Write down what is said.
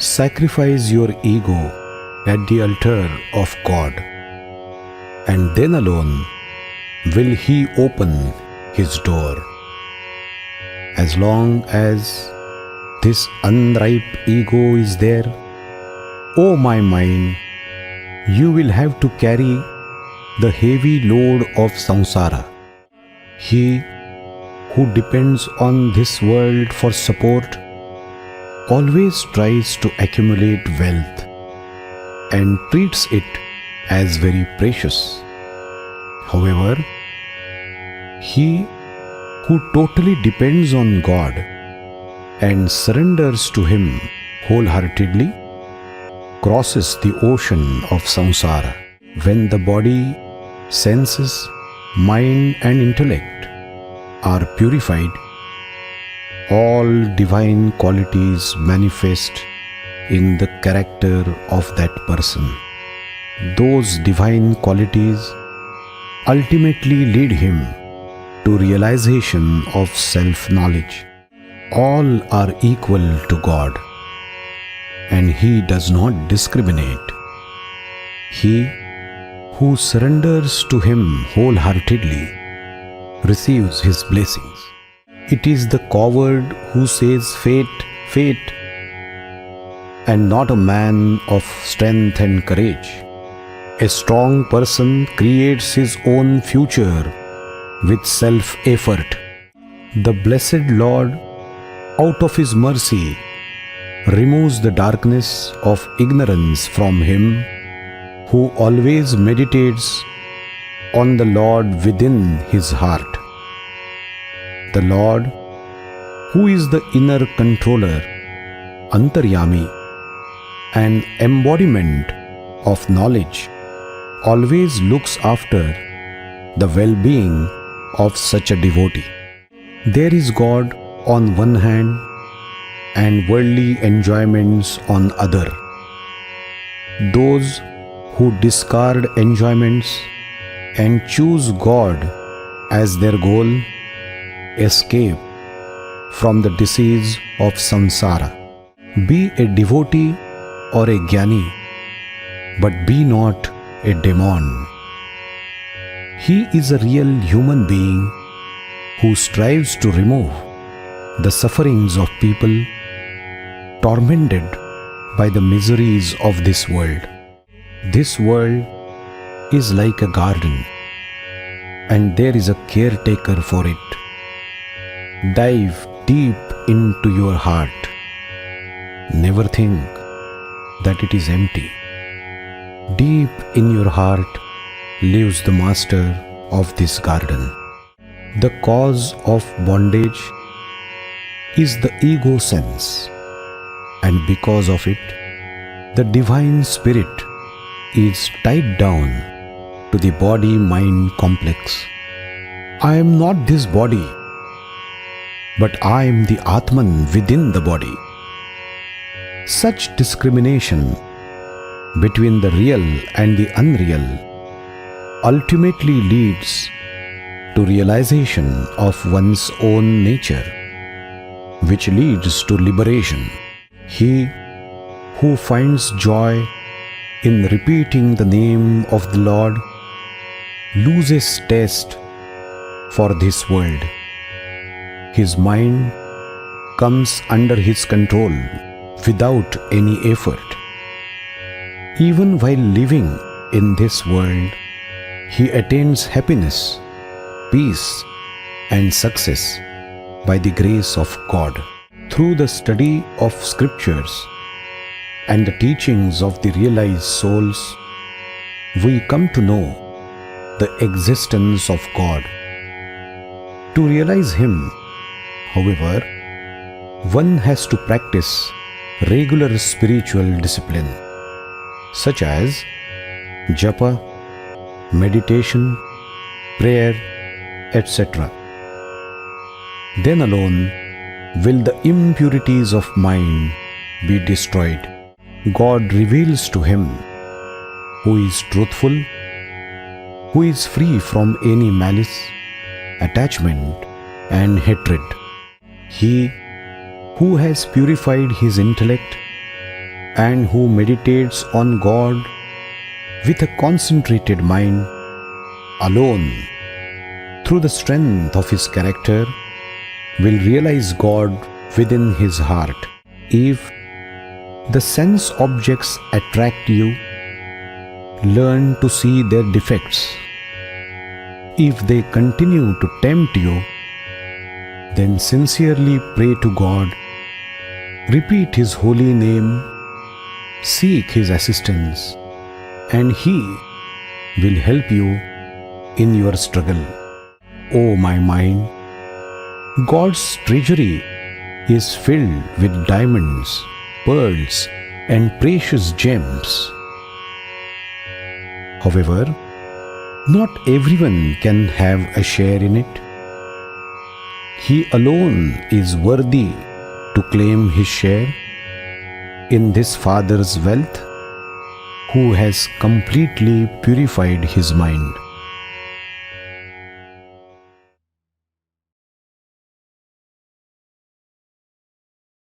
sacrifice your ego at the altar of God, and then alone will He open His door. As long as this unripe ego is there, O my mind, you will have to carry the heavy load of samsara. He who depends on this world for support always tries to accumulate wealth and treats it as very precious. However, he who totally depends on God and surrenders to Him wholeheartedly crosses the ocean of samsara. When the body, senses, mind and intellect are purified, all divine qualities manifest in the character of that person. Those divine qualities ultimately lead him to realization of self-knowledge. All are equal to God, and He does not discriminate. He who surrenders to Him wholeheartedly receives His blessings. It is the coward who says fate, fate, and not a man of strength and courage. A strong person creates his own future with self-effort. The blessed Lord, out of His mercy, removes the darkness of ignorance from him who always meditates on the Lord within his heart. The Lord, who is the inner controller, Antaryami, and embodiment of knowledge, always looks after the well-being of such a devotee. There is God on one hand and worldly enjoyments on other. Those who discard enjoyments and choose God as their goal escape from the disease of samsara. Be a devotee or a jnani, but be not a demon. He is a real human being who strives to remove the sufferings of people tormented by the miseries of this world. This world is like a garden, and there is a caretaker for it. Dive deep into your heart. Never think that it is empty. Deep in your heart lives the master of this garden. The cause of bondage is the ego sense, and because of it, the divine spirit is tied down to the body-mind complex. I am not this body, but I am the Atman within the body. Such discrimination between the real and the unreal ultimately leads to realization of one's own nature, which leads to liberation. He who finds joy in repeating the name of the Lord loses taste for this world. His mind comes under his control without any effort. Even while living in this world, he attains happiness, peace, and success by the grace of God. Through the study of scriptures and the teachings of the realized souls, we come to know the existence of God. To realize Him, however, one has to practice regular spiritual discipline, such as japa, meditation, prayer, etc. Then alone will the impurities of mind be destroyed. God reveals to him who is truthful, who is free from any malice, attachment, and hatred. He who has purified his intellect and who meditates on God with a concentrated mind alone through the strength of his character will realize God within his heart. If the sense objects attract you, learn to see their defects. If they continue to tempt you, then sincerely pray to God, repeat his holy name, seek his assistance, and he will help you in your struggle. O my mind, God's treasury is filled with diamonds, pearls, and precious gems. However, not everyone can have a share in it. He alone is worthy to claim his share in this Father's wealth, who has completely purified his mind.